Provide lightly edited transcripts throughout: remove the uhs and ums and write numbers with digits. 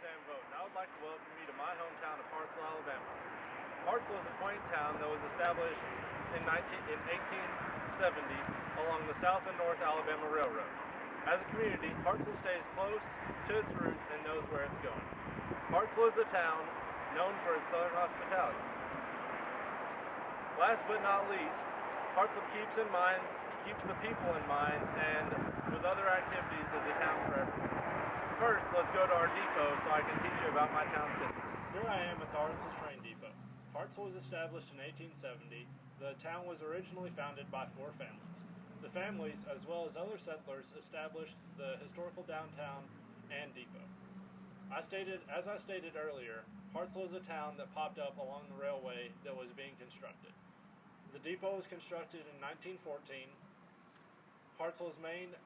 Sam Vogt, and I would like to welcome you to my hometown of Hartselle, Alabama. Hartselle is a quaint town that was established in 1870 along the South and North Alabama Railroad. As a community, Hartselle stays close to its roots and knows where it's going. Hartselle is a town known for its southern hospitality. Last but not least, Hartselle keeps the people in mind, and with other activities is a town for everyone. First, let's go to our depot so I can teach you about my town's history. Here I am at the Hartselle Train Depot. Hartselle was established in 1870. The town was originally founded by 4 families. The families, as well as other settlers, established the historical downtown and depot. As I stated earlier, Hartselle is a town that popped up along the railway that was being constructed. The depot was constructed in 1914. Hartselle's main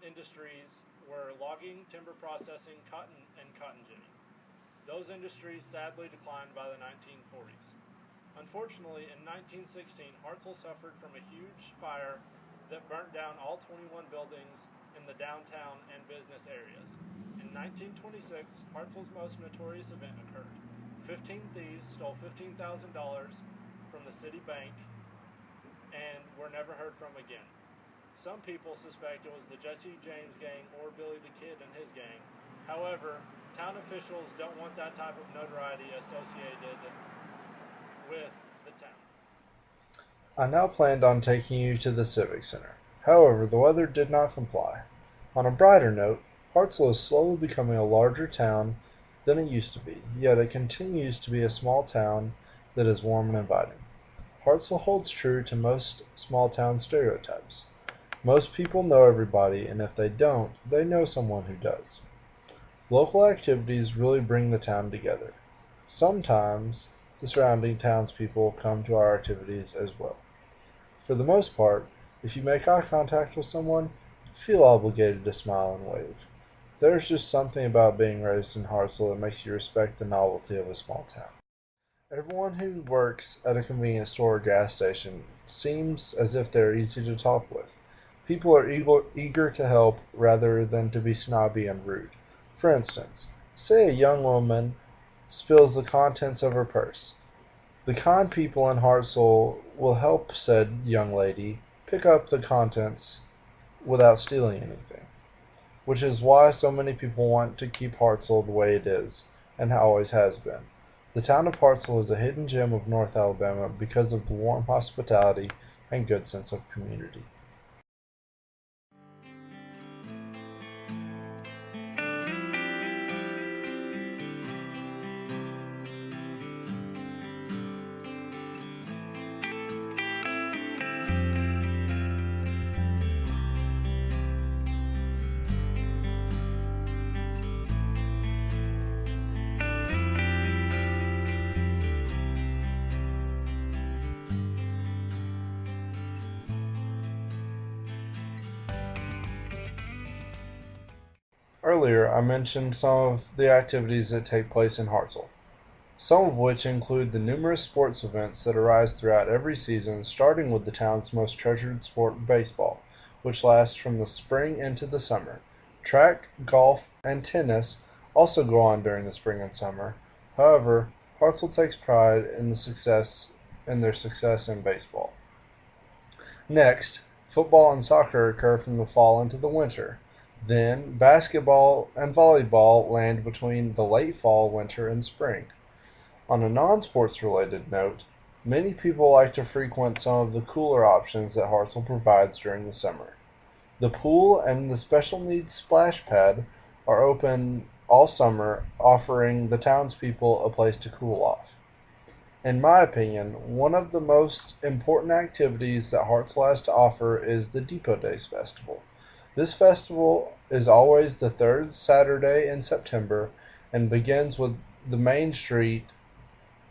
industries were logging, timber processing, cotton, and cotton ginning. Those industries sadly declined by the 1940s. Unfortunately, in 1916, Hartselle suffered from a huge fire that burnt down all 21 buildings in the downtown and business areas. In 1926, Hartselle's most notorious event occurred. 15 thieves stole $15,000 from the city bank and were never heard from again. Some people suspect it was the Jesse James gang or Billy the Kid and his gang. However, town officials don't want that type of notoriety associated with the town. I now planned on taking you to the Civic Center. However, the weather did not comply. On a brighter note, Hartselle is slowly becoming a larger town than it used to be, yet it continues to be a small town that is warm and inviting. Hartselle holds true to most small town stereotypes. Most people know everybody, and if they don't, they know someone who does. Local activities really bring the town together. Sometimes the surrounding townspeople come to our activities as well. For the most part, if you make eye contact with someone, feel obligated to smile and wave. There's just something about being raised in Hartselle that makes you respect the novelty of a small town. Everyone who works at a convenience store or gas station seems as if they're easy to talk with. People are eager to help rather than to be snobby and rude. For instance, say a young woman spills the contents of her purse. The kind people in Hartselle will help said young lady pick up the contents without stealing anything, which is why so many people want to keep Hartselle the way it is and always has been. The town of Hartselle is a hidden gem of North Alabama because of the warm hospitality and good sense of community. Earlier, I mentioned some of the activities that take place in Hartselle, some of which include the numerous sports events that arise throughout every season, starting with the town's most treasured sport, baseball, which lasts from the spring into the summer. Track, golf, and tennis also go on during the spring and summer. However, Hartselle takes pride in their success in baseball. Next, football and soccer occur from the fall into the winter. Then, basketball and volleyball land between the late fall, winter, and spring. On a non-sports related note, many people like to frequent some of the cooler options that Hartselle provides during the summer. The pool and the special needs splash pad are open all summer, offering the townspeople a place to cool off. In my opinion, one of the most important activities that Hartselle has to offer is the Depot Days Festival. This festival is always the 3rd Saturday in September and begins with the main street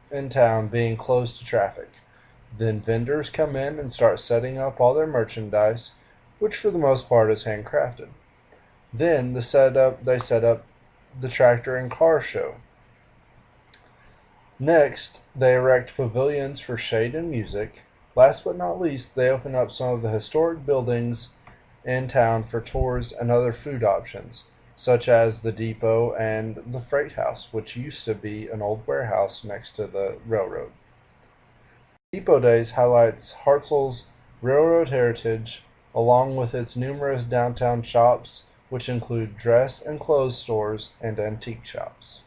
in town being closed to traffic. Then vendors come in and start setting up all their merchandise, which for the most part is handcrafted. Then they set up the tractor and car show. Next, they erect pavilions for shade and music. Last but not least, they open up some of the historic buildings in town for tours and other food options. such as the depot and the freight house, which used to be an old warehouse next to the railroad. Depot Days highlights Hartselle's railroad heritage, along with its numerous downtown shops, which include dress and clothes stores and antique shops.